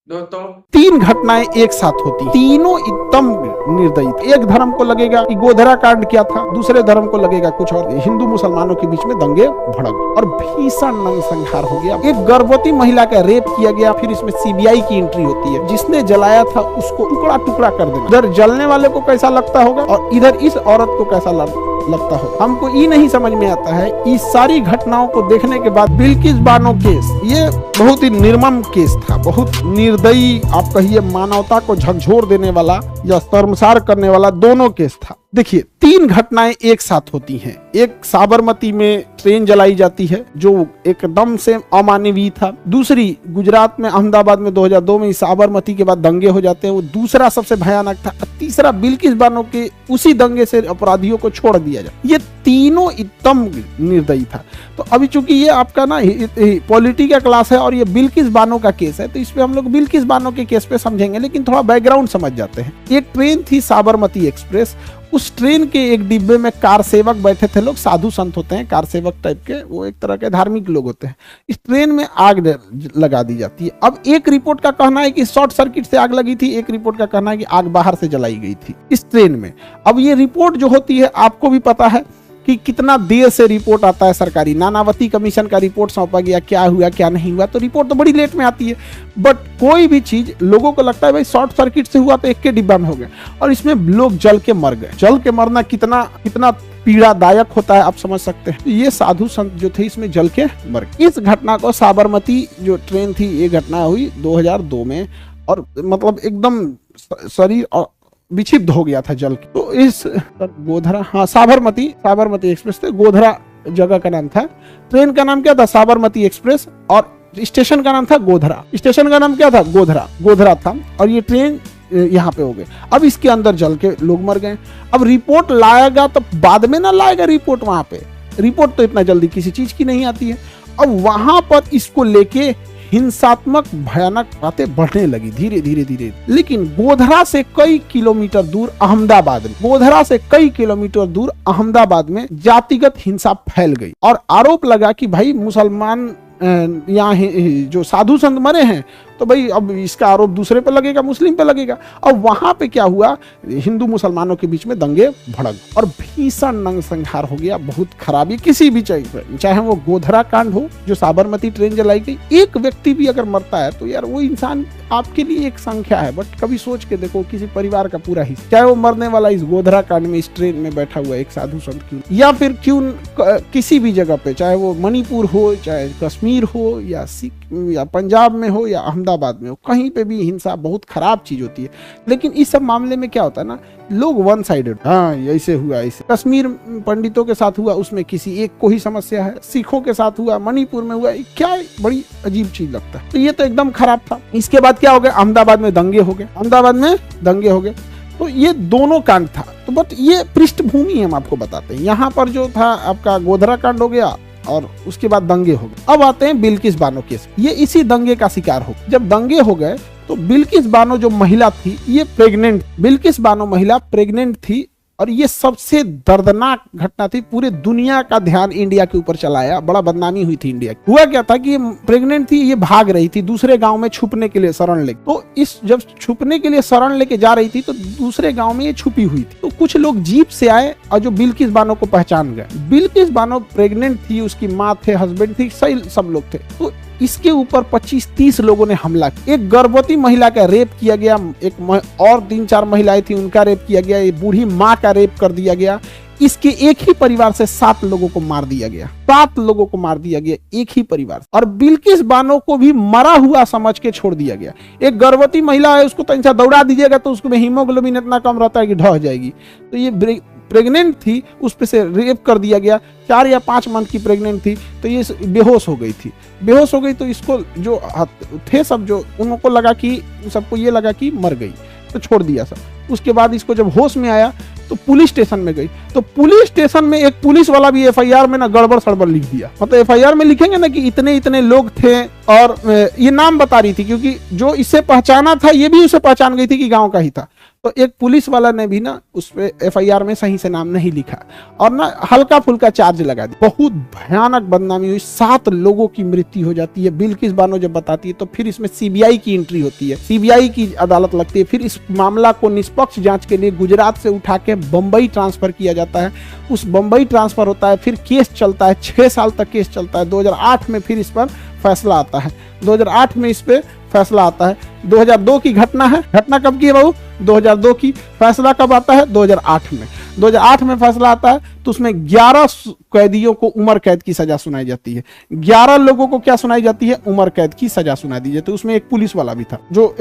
दोस्तों, तीन घटनाएं एक साथ होती, तीनों एकदम निर्दयी। एक धर्म को लगेगा कि गोधरा कांड क्या था, दूसरे धर्म को लगेगा कुछ और। हिंदू मुसलमानों के बीच में दंगे भड़क गए और भीषण नरसंहार हो गया। एक गर्भवती महिला का रेप किया गया। फिर इसमें सीबीआई की एंट्री होती है। जिसने जलाया था उसको टुकड़ा टुकड़ा कर देना। इधर जलने वाले को कैसा लगता होगा और इधर इस औरत को कैसा लगता हो। हमको ये नहीं समझ में आता है। इस सारी घटनाओं को देखने के बाद बिल्किस बानो केस, ये बहुत ही निर्मम केस था, बहुत निर्दयी, आप कहिए मानवता को झकझोर देने वाला या शर्मसार करने वाला दोनों केस था। देखिए, तीन घटनाएं एक साथ होती हैं। एक साबरमती में ट्रेन जलाई जाती है जो एकदम से अमानवीय था। दूसरी गुजरात में अहमदाबाद में 2002 में साबरमती के बाद दंगे हो जाते हैं, वो दूसरा सबसे भयानक था। तीसरा बिल्किस बानो के उसी दंगे से अपराधियों को छोड़ दिया जाए। ये तीनों एकदम निर्दयी था। तो अभी चूंकि ये आपका ना पॉलिटी का क्लास है और ये बिल्किस बानो का केस है, तो इस पे हम लोग बिल्किस बानो के केस पे समझेंगे, लेकिन थोड़ा बैकग्राउंड समझ जाते हैं। एक ट्रेन थी साबरमती एक्सप्रेस। उस ट्रेन के एक डिब्बे में कार सेवक बैठे थे लोग, साधु संत होते हैं कार सेवक टाइप के, वो एक तरह के धार्मिक लोग होते हैं। इस ट्रेन में आग लगा दी जाती है। अब एक रिपोर्ट का कहना है कि शॉर्ट सर्किट से आग लगी थी, एक रिपोर्ट का कहना है कि आग बाहर से जलाई गई थी इस ट्रेन में। अब ये रिपोर्ट जो होती है, आपको भी पता है कि कितना देर से रिपोर्ट आता है सरकारी। नानावती कमीशन का रिपोर्ट सौंपा गया, क्या हुआ क्या नहीं हुआ, तो रिपोर्ट तो बड़ी लेट में आती है। बट कोई भी चीज लोगों को लगता है भाई शॉर्ट सर्किट से हुआ तो एक के डिब्बा में हो गया, और इसमें लोग जल के मर गए। जल के मरना कितना कितना पीड़ादायक होता है आप समझ सकते हैं। ये साधु संत जो थे इसमें जल के मर गए। इस घटना को साबरमती जो ट्रेन थी, ये घटना हुई 2002 में, और मतलब एकदम शरीर विक्षिप्त हो गया था जल। तो इस गोधरा, हाँ साबरमती एक्सप्रेस थे, गोधरा जगह का नाम था। ट्रेन का नाम क्या था? साबरमती एक्सप्रेस। और स्टेशन का नाम था गोधरा। स्टेशन का नाम क्या था? गोधरा था। और ये ट्रेन यहाँ पे हो गए। अब इसके अंदर जल के लोग मर गए। अब रिपोर्ट लाएगा तो बाद में ना लाएगा रिपोर्ट, वहां पे रिपोर्ट तो इतना जल्दी किसी चीज की नहीं आती है। अब वहां पर इसको लेके हिंसात्मक भयानक बातें बढ़ने लगी धीरे धीरे। लेकिन गोधरा से कई किलोमीटर दूर अहमदाबाद में जातिगत हिंसा फैल गई और आरोप लगा कि भाई मुसलमान यहाँ जो साधु संत मरे हैं, तो भाई अब इसका आरोप दूसरे पे लगेगा, मुस्लिम पे लगेगा। अब वहां पे क्या हुआ, हिंदू मुसलमानों के बीच में दंगे भड़क और भीषण नरसंहार हो गया। बहुत खराबी किसी भी चाहे वो गोधरा कांड हो, जो साबरमती ट्रेन जलाई गई। एक व्यक्ति भी अगर मरता है तो यार वो इंसान आपके लिए एक संख्या है, बट कभी सोच के देखो किसी परिवार का पूरा हिस्सा, चाहे वो मरने वाला इस गोधरा कांड में इस ट्रेन में बैठा हुआ एक साधु संत क्यों, या फिर क्यों किसी भी जगह पे, चाहे वो मणिपुर हो, चाहे कश्मीर हो, या या पंजाब में हो, या अहमदाबाद में हो, कहीं पे भी हिंसा बहुत खराब चीज होती है। लेकिन इस सब मामले में क्या होता है ना, लोग वन साइडेड, हाँ ऐसे हुआ, ऐसे कश्मीर पंडितों के साथ हुआ, उसमें किसी एक को ही समस्या है, सिखों के साथ हुआ, मणिपुर में हुआ, क्या बड़ी अजीब चीज लगता है। तो ये तो एकदम खराब था। इसके बाद क्या हो गया, अहमदाबाद में दंगे हो गए। तो ये दोनों कांड था। तो बट ये पृष्ठभूमि हम आपको बताते हैं। यहाँ पर जो था आपका गोधरा कांड हो गया और उसके बाद दंगे हो गए। अब आते हैं बिल्किस बानो केस। ये इसी दंगे का शिकार हो। जब दंगे हो गए तो बिल्किस बानो जो महिला थी, ये बिल्किस बानो महिला प्रेग्नेंट थी, और ये सबसे दर्दनाक घटना थी। पूरे दुनिया का ध्यान इंडिया के ऊपर चलाया, बड़ा बदनामी हुई थी इंडिया की। हुआ क्या था कि ये प्रेग्नेंट थी, ये भाग रही थी दूसरे गांव में छुपने के लिए शरण लेके। तो जब छुपने के लिए शरण लेके जा रही थी तो दूसरे गांव में ये छुपी हुई थी। तो कुछ लोग जीप से आए और जो बिल्किस बानो को पहचान गए। बिल्किस बानो प्रेग्नेंट थी, उसकी माँ थे, हस्बैंड थी, सही सब लोग थे। तो इसके ऊपर 25-30 लोगों ने हमला किया। एक गर्भवती महिला का रेप किया गया, और 3-4 महिलाएं थी उनका रेप किया गया, एक बूढ़ी माँ का रेप कर दिया गया। इसके एक ही परिवार से 7 लोगों को मार दिया गया, 7 लोगों को मार दिया गया एक ही परिवार। और बिल्किस बानो को भी मरा हुआ समझ के छोड़ दिया गया। एक गर्भवती महिला है, उसको तो इंसान दौड़ा दीजिएगा तो उसको हीमोग्लोबिन इतना कम रहता है कि ढह जाएगी। तो ये प्रेग्नेंट थी, उस पे से रेप कर दिया गया। 4 या 5 मंथ की प्रेग्नेंट थी, तो ये बेहोश हो गई। तो इसको जो थे सब, जो उनको लगा कि सबको ये लगा कि मर गई, तो छोड़ दिया सब। उसके बाद इसको जब होश में आया तो पुलिस स्टेशन में गई। तो पुलिस स्टेशन में एक पुलिस वाला भी एफआईआर में ना गड़बड़ सड़बड़ लिख दिया। मतलब एफआईआर में लिखेंगे ना कि इतने लोग थे, और ये नाम बता रही थी, क्योंकि जो इसे पहचाना था ये भी उसे पहचान गई थी कि गांव का ही था। तो एक पुलिस वाला ने भी ना उस पे एफआईआर में सही से नाम नहीं लिखा और ना हल्का फुल्का चार्ज लगा दिया। बहुत भयानक बदनामी हुई, 7 लोगों की मृत्यु हो जाती है। बिल्किस बानो जब बताती है तो फिर इसमें सीबीआई की एंट्री होती है, सीबीआई की अदालत लगती है। फिर इस मामला को निष्पक्ष जांच के लिए गुजरात से उठा के बंबई ट्रांसफर किया जाता है। उस बंबई ट्रांसफर होता है, फिर केस चलता है, 6 साल तक केस चलता है। 2008 में फिर इस पर फैसला आता है। 2008 में इस पे फैसला आता है। 2002 की घटना है। घटना कब की है बाबू? 2002 की। फैसला कब आता है? 2008 में। 2008 में फैसला आता है तो उसमें 11 कैदियों को उम्र कैद की सजा सुनाई जाती है। 11 लोगों को क्या सुनाई जाती है? उम्र कैद की सजा सुनाई दी जाती है। उसमें एक पुलिस वाला भी था जो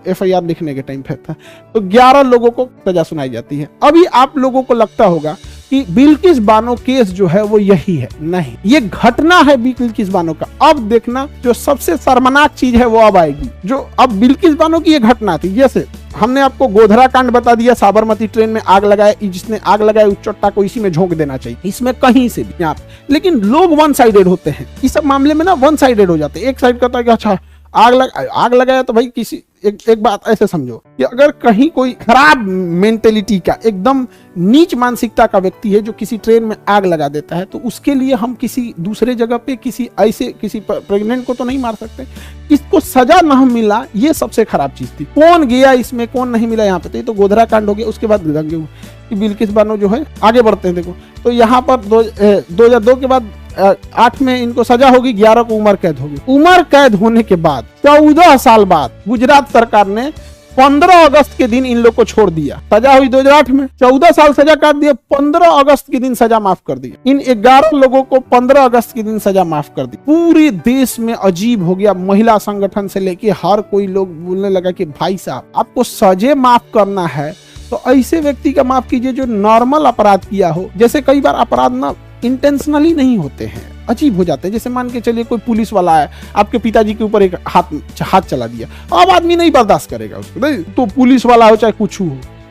एफआईआर लिखने के टाइम पे था। तो 11 लोगों को सजा सुनाई जाती है। अभी आप लोगों को लगता होगा कि बिल्किस बानो केस जो है वो यही है। नहीं, ये घटना है बिल्किस बानो का। अब देखना जो सबसे शर्मनाक चीज है वो अब आएगी। जो अब बिल्किस बानो की ये घटना थी, जैसे हमने आपको गोधरा कांड बता दिया, साबरमती ट्रेन में आग लगाए, जिसने आग लगाए उस चट्टा को इसी में झोंक देना चाहिए, इसमें कहीं से भी यहाँ पे। लेकिन लोग वन साइडेड होते हैं इस सब मामले में ना, वन साइडेड हो जाते हैं। एक साइड कहता है कि अच्छा आग लगाया तो भाई किसी एक बात ऐसे समझो कि अगर कहीं कोई खराब मेंटेलिटी का, एकदम नीच मानसिकता का व्यक्ति है जो किसी ट्रेन में आग लगा देता है, तो उसके लिए हम किसी दूसरे जगह पे किसी प्रेग्नेंट को तो नहीं मार सकते। इसको सजा न मिला, ये सबसे खराब चीज थी। कौन गया इसमें, कौन नहीं मिला यहाँ पे, तो ये तो गोधरा कांड हो गया। उसके बाद बिल्किस बानो जो है, आगे बढ़ते हैं। देखो तो यहाँ पर 2002 के बाद 8 में इनको सजा होगी, 11 को उम्र कैद होगी। उम्र कैद होने के बाद 14 साल बाद गुजरात सरकार ने 15 अगस्त के दिन इन लोग को छोड़ दिया। सजा हुई 2008 में, 14 साल सजा काट दिया, 15 अगस्त के दिन सजा माफ कर दिया। इन 11 लोगों को 15 अगस्त के दिन सजा माफ कर दी। पूरे देश में अजीब हो गया। महिला संगठन से लेके हर कोई लोग बोलने लगा कि भाई साहब आपको सजे माफ करना है तो ऐसे व्यक्ति का माफ कीजिए जो नॉर्मल अपराध किया हो। जैसे कई बार अपराध ना इंटेंशनली नहीं होते हैं, अजीब हो जाते हैं। जैसे मान के चलिए कोई पुलिस वाला है, आपके पिताजी के ऊपर एक हाथ चला दिया, अब आदमी नहीं बर्दाश्त करेगा उसको, नहीं तो पुलिस वाला हो चाहे कुछ हो,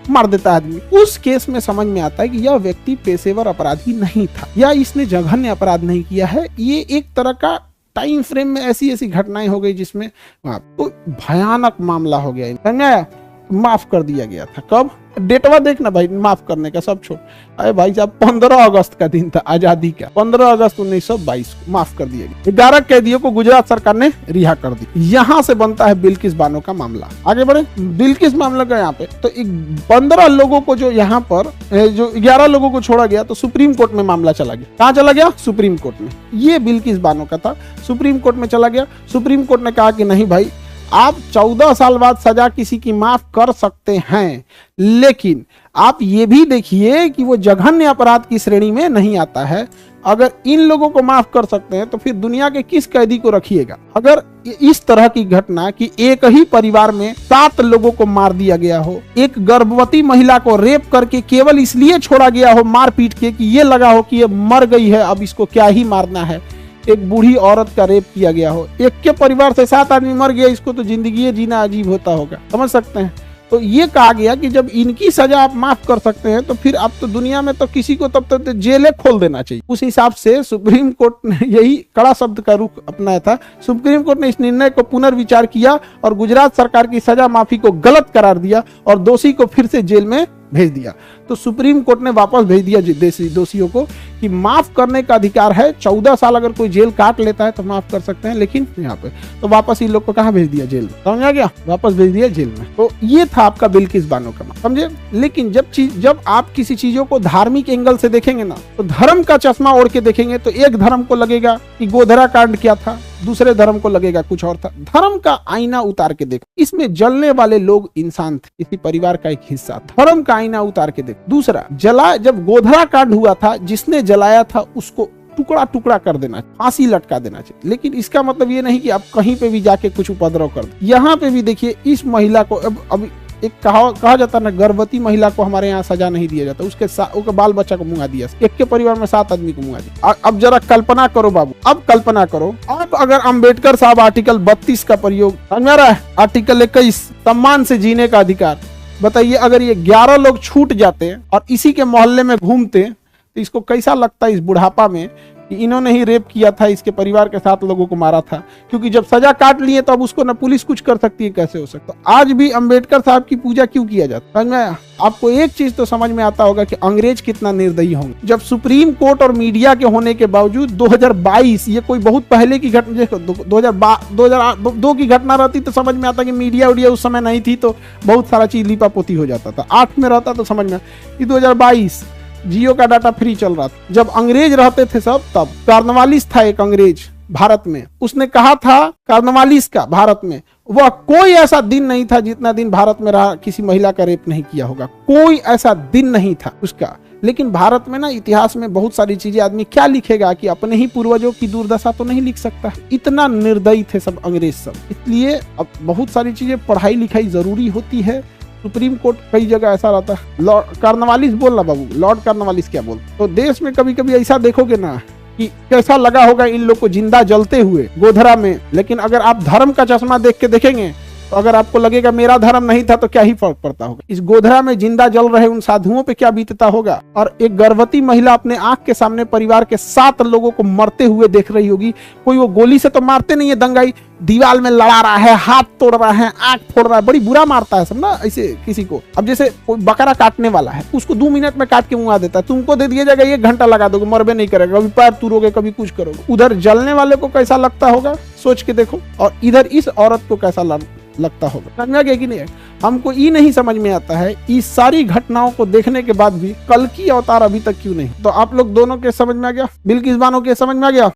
मार देता है आदमी। उस केस में समझ में आता है कि यह व्यक्ति पेशेवर अपराधी नहीं था या इसने जघन्य अपराध नहीं किया है। ये एक तरह का टाइम फ्रेम में ऐसी घटनाएं हो गई जिसमें तो भयानक मामला हो गया, माफ कर दिया गया था। कब? डेटवा देखना भाई, माफ करने का सब छोड़। अरे भाई साहब 15 अगस्त का दिन था आजादी का, 15 अगस्त 1922 को माफ कर दिया गया। 11 कैदियों को गुजरात सरकार ने रिहा कर दी। यहां से बनता है बिल्किस बानो का मामला। आगे बढ़े बिल्किस मामला का। यहाँ पे तो 15 लोगों को जो यहाँ पर जो 11 लोगों को छोड़ा गया तो सुप्रीम कोर्ट में मामला चला गया। कहाँ चला गया? सुप्रीम कोर्ट में। ये बिल्किस बानो का था, सुप्रीम कोर्ट में चला गया। सुप्रीम कोर्ट ने कहा कि नहीं भाई, आप 14 साल बाद सजा किसी की माफ कर सकते हैं, लेकिन आप ये भी देखिए कि वो जघन्य अपराध की श्रेणी में नहीं आता है। अगर इन लोगों को माफ कर सकते हैं तो फिर दुनिया के किस कैदी को रखिएगा। अगर इस तरह की घटना कि एक ही परिवार में 7 लोगों को मार दिया गया हो, एक गर्भवती महिला को रेप करके केवल इसलिए छोड़ा गया हो मार पीट के कि ये लगा हो कि ये मर गई है, अब इसको क्या ही मारना है, एक बूढ़ी औरत का रेप किया गया हो, एक के परिवार से 7 आदमी मर गया, इसको तो जिंदगी जीना अजीब होता होगा, समझ सकते हैं। तो ये कहा गया कि जब इनकी सजा आप माफ कर सकते हैं तो फिर आप तो दुनिया में तो किसी को तब तक जेल खोल देना चाहिए। उस हिसाब से सुप्रीम कोर्ट ने यही कड़ा शब्द का रुख अपनाया था। सुप्रीम कोर्ट ने इस निर्णय को पुनर्विचार किया और गुजरात सरकार की सजा माफी को गलत करार दिया और दोषी को फिर से जेल में भेज दिया। तो सुप्रीम कोर्ट ने वापस भेज दिया दोषियों को कि माफ करने का अधिकार है। 14 साल अगर कोई जेल काट लेता है तो माफ कर सकते हैं, लेकिन यहाँ पे तो वापस इन लोग को कहाँ भेज दिया? जेल में। समझ आ गया? वापस भेज दिया जेल में। तो ये था आपका बिल्किस बानो का मामला, समझे। लेकिन जब आप किसी चीजों को धार्मिक एंगल से देखेंगे ना, तो धर्म का चश्मा ओढ़ के देखेंगे तो एक धर्म को लगेगा कि गोधरा कांड क्या था, दूसरे धर्म को लगेगा कुछ और था। धर्म का आईना उतार के देखो, इसमें जलने वाले लोग इंसान थे, इसी परिवार का एक हिस्सा। धर्म का आईना उतार के देखो। दूसरा, जब गोधरा कांड हुआ था, जिसने जलाया था उसको टुकड़ा टुकड़ा कर देना, फांसी लटका देना चाहिए। लेकिन इसका मतलब ये नहीं कि आप कहीं पे भी जाके कुछ उपद्रव कर दो। यहाँ पे भी देखिए, इस महिला को अब एक कहा जाता है ना, गर्भवती महिला को हमारे यहाँ सजा नहीं दिया जाता, उसके बाल बच्चा को मुंगा दिया। एक के परिवार में 7 आदमी को मुंगा दिया। अब जरा कल्पना करो बाबू, अब कल्पना करो, अब अगर अम्बेडकर साहब आर्टिकल 32 का प्रयोग, समझ रहा है, आर्टिकल 21 सम्मान से जीने का अधिकार, बताइए अगर ये 11 लोग छूट जाते और इसी के मोहल्ले में घूमते तो इसको कैसा लगता है इस बुढ़ापा में कि इन्होंने ही रेप किया था, इसके परिवार के 7 लोगों को मारा था, क्योंकि जब सजा काट लिए तो अब उसको ना पुलिस कुछ कर सकती है, कैसे हो सकता। आज भी अंबेडकर साहब की पूजा क्यों किया जाता है? समझ में आपको एक चीज तो समझ में आता होगा कि अंग्रेज कितना निर्दयी होंगे। जब सुप्रीम कोर्ट और मीडिया के होने के बावजूद 2022, ये कोई बहुत पहले की घटना, 2002 की घटना रहती तो समझ में आता कि मीडिया उडिया उस समय नहीं थी तो बहुत सारा चीज लिपापोती हो जाता था। 8 में रहता तो समझ में, कि 2022 जियो का डाटा फ्री चल रहा था। जब अंग्रेज रहते थे सब, तब कार्नवालिस था एक अंग्रेज भारत में, उसने कहा था कार्नवालिस का भारत में, वह कोई ऐसा दिन नहीं था जितना दिन भारत में रहा किसी महिला का रेप नहीं किया होगा, कोई ऐसा दिन नहीं था उसका। लेकिन भारत में ना इतिहास में बहुत सारी चीजें आदमी क्या लिखेगा कि अपने ही पूर्वजों की दुर्दशा तो नहीं लिख सकता। इतना निर्दयी थे सब अंग्रेज सब। इसलिए अब बहुत सारी चीजें पढ़ाई लिखाई जरूरी होती है। सुप्रीम कोर्ट कई जगह ऐसा रहता है। लॉर्ड कार्नवालिस बोल रहा बाबू, लॉर्ड कार्नवालिस क्या बोलते, तो देश में कभी कभी ऐसा देखोगे ना कि कैसा लगा होगा इन लोग को जिंदा जलते हुए गोधरा में। लेकिन अगर आप धर्म का चश्मा देख के देखेंगे तो अगर आपको लगेगा मेरा धर्म नहीं था तो क्या ही फर्क पड़ता होगा। इस गोधरा में जिंदा जल रहे उन साधुओं पे क्या बीतता होगा। और एक गर्भवती महिला अपने आंख के सामने परिवार के 7 लोगों को मरते हुए देख रही होगी। कोई वो गोली से तो मारते नहीं है दंगाई, दीवार में लड़ा रहा है, हाथ तोड़ रहा है, आंख फोड़ रहा है, बड़ी बुरा मारता है सब ना ऐसे किसी को। अब जैसे कोई बकरा काटने वाला है, उसको 2 मिनट में काट के मुंगा देता है, तुमको दे दिया जाएगा 1 घंटा लगा दोगे, मरबे नहीं करेगा, कभी पैर तुरोगे, कभी कुछ करोगे। उधर जलने वाले को कैसा लगता होगा सोच के देखो, और इधर इस औरत को कैसा लगता होगा। समझ में आ गया कि नहीं? हमको ये नहीं समझ में आता है इस सारी घटनाओं को देखने के बाद भी कल की अवतार अभी तक क्यों नहीं। तो आप लोग दोनों के समझ में आ गया, बिल्किस बानो के समझ में आ गया।